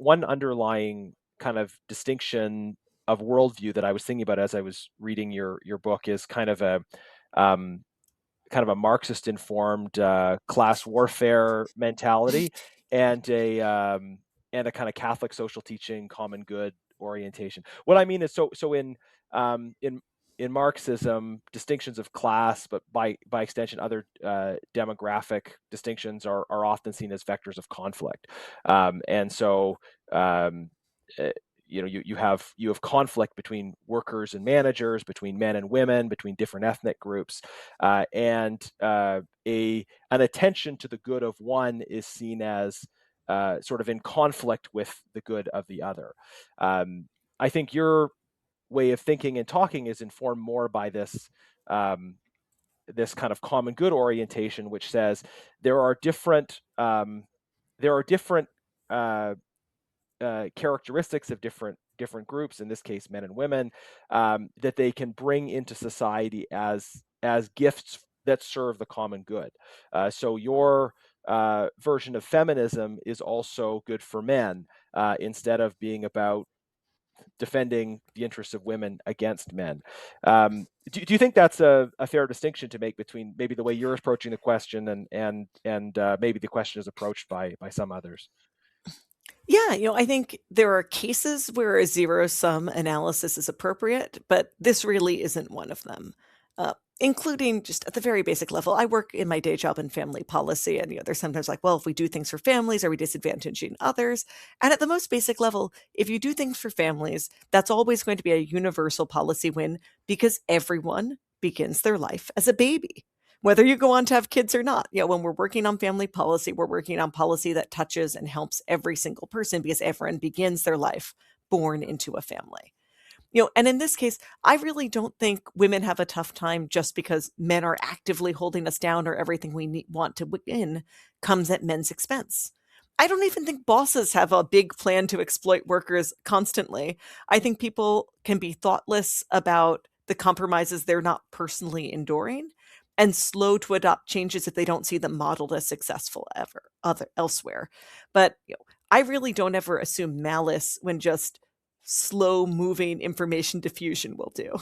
one underlying kind of distinction of worldview that I was thinking about as I was reading your book is um, kind of a Marxist informed class warfare mentality, and a kind of Catholic social teaching, common good orientation. What I mean is, so um, in in Marxism, distinctions of class, but by extension, other demographic distinctions are often seen as vectors of conflict, and so. Um, uh, you have conflict between workers and managers, between men and women, between different ethnic groups, and an attention to the good of one is seen as sort of in conflict with the good of the other. I think your way of thinking and talking is informed more by um, this kind of common good orientation, which says there are different there are different uh, characteristics of different groups, in this case men and women, that they can bring into society as gifts that serve the common good. So your version of feminism is also good for men, instead of being about defending the interests of women against men. Do you think that's a fair distinction to make between maybe the way you're approaching the question and maybe the question is approached by some others? Yeah, I think there are cases where a zero-sum analysis is appropriate, but this really isn't one of them. Including just at the very basic level, I work in my day job in family policy, and there's sometimes like, well, if we do things for families, are we disadvantaging others? And at the most basic level, if you do things for families, that's always going to be a universal policy win because everyone begins their life as a baby, whether you go on to have kids or not. When we're working on family policy, we're working on policy that touches and helps every single person because everyone begins their life born into a family. And in this case, I really don't think women have a tough time just because men are actively holding us down or everything we want to win comes at men's expense. I don't even think bosses have a big plan to exploit workers constantly. I think people can be thoughtless about the compromises they're not personally enduring and slow to adopt changes if they don't see them modeled as successful elsewhere. But I really don't ever assume malice when just slow moving information diffusion will do.